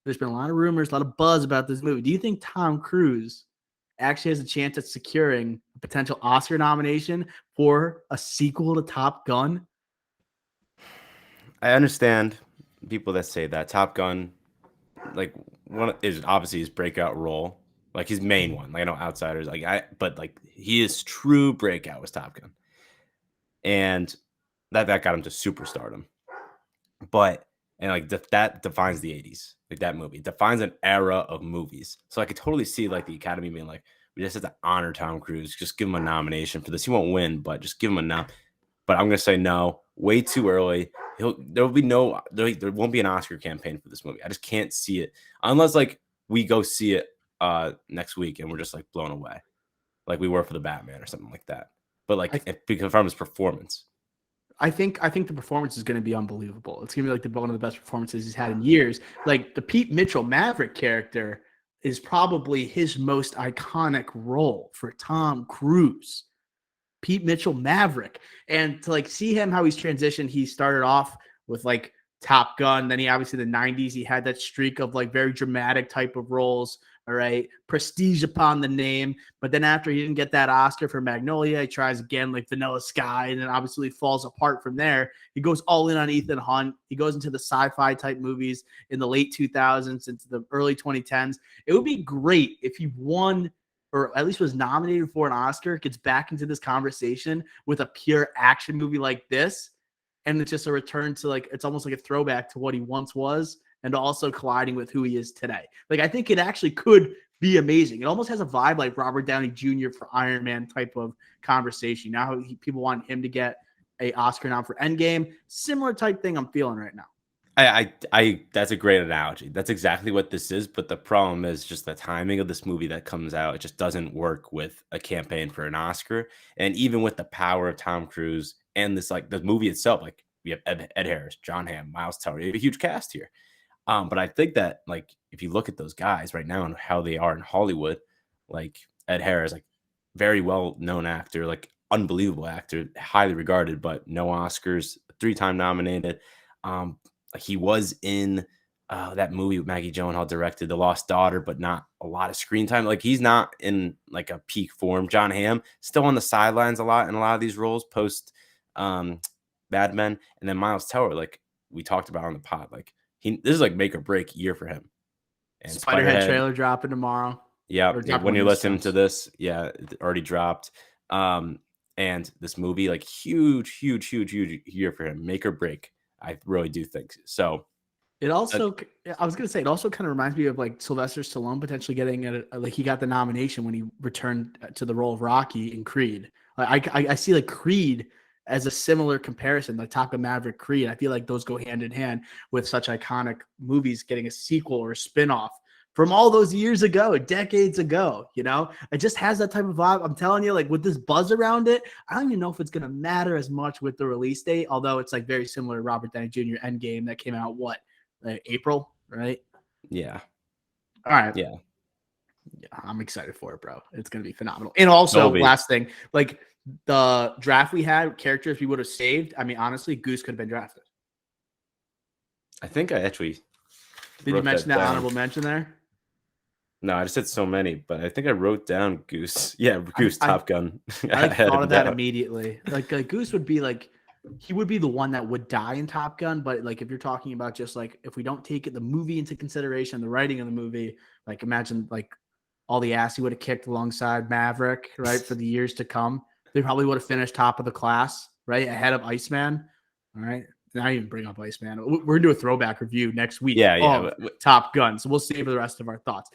There's been a lot of rumors, a lot of buzz about this movie. Do you think Tom Cruise actually has a chance at securing a potential Oscar nomination for a sequel to Top Gun? I understand people that say that Top Gun, like, one is obviously his breakout role, like his main one. Like I know outsiders, but like his true breakout was Top Gun, and that got him to superstardom. But and like that defines the '80s, like that movie defines an era of movies. So I could totally see like the Academy being like, we just have to honor Tom Cruise, just give him a nomination for this. He won't win, but just give him a nom. But I'm gonna say no, way too early. There won't be an Oscar campaign for this movie. I just can't see it unless like we go see it next week and we're just like blown away, like we were for the Batman or something like that. But like because from his performance. I think the performance is going to be unbelievable. It's going to be like one of the best performances he's had in years. Like the Pete Mitchell Maverick character is probably his most iconic role for Tom Cruise. Pete Mitchell Maverick. And to like see him how he's transitioned, he started off with like Top Gun. Then he obviously the 90s, he had that streak of like very dramatic type of roles. All right. Prestige upon the name. But then after he didn't get that Oscar for Magnolia, he tries again like Vanilla Sky, and then obviously falls apart from there. He goes all in on Ethan Hunt. He goes into the sci-fi type movies in the late 2000s into the early 2010s. It would be great if he won or at least was nominated for an Oscar, gets back into this conversation with a pure action movie like this. And it's just a return to like, it's almost like a throwback to what he once was and also colliding with who he is today. Like, I think it actually could be amazing. It almost has a vibe like Robert Downey Jr. for Iron Man type of conversation. Now people want him to get a Oscar nom for Endgame. Similar type thing I'm feeling right now. That's a great analogy. That's exactly what this is. But the problem is just the timing of this movie that comes out. It just doesn't work with a campaign for an Oscar. And even with the power of Tom Cruise and this, like the movie itself, like we have Ed Harris, John Hamm, Miles Teller, you have a huge cast here. But I think that like if you look at those guys right now and how they are in Hollywood, like Ed Harris, like very well known actor, like unbelievable actor, highly regarded, but no Oscars, 3-time nominated. He was in that movie with Maggie Gyllenhaal directed, The Lost Daughter, but not a lot of screen time. Like he's not in like a peak form. John Hamm still on the sidelines a lot in a lot of these roles post Mad Men, and then Miles Teller, like we talked about on the pod, like this is like make or break year for him. And Spiderhead trailer dropping tomorrow. Yeah, when you're listening to this, yeah, it already dropped. And this movie, like huge year for him, make or break. I really do think so. It also, I was going to say, it also kind of reminds me of like Sylvester Stallone potentially getting like he got the nomination when he returned to the role of Rocky in Creed. I see like Creed as a similar comparison, like Top Gun Maverick, Creed. I feel like those go hand in hand with such iconic movies getting a sequel or a spinoff from all those years ago, decades ago. You know, it just has that type of vibe. I'm telling you, like with this buzz around it, I don't even know if it's going to matter as much with the release date, although it's like very similar to Robert Downey Jr. Endgame that came out April, right? Yeah. All right. Yeah. I'm excited for it, bro. It's going to be phenomenal. And also, last thing, like the draft we had, characters we would have saved. I mean, honestly, Goose could have been drafted. I think I actually did you mention that honorable mention there? No, I just said so many, but I think I wrote down Goose. Yeah, Goose, Top Gun. I thought of that immediately. Like Goose would be like, he would be the one that would die in Top Gun. But like, if you're talking about just like, if we don't take the movie into consideration, the writing of the movie, like imagine like all the ass he would have kicked alongside Maverick, right? For the years to come, they probably would have finished top of the class, right? Ahead of Iceman. All right. Now I even bring up Iceman. We're going to do a throwback review next week of Top Gun. So we'll save the rest of our thoughts.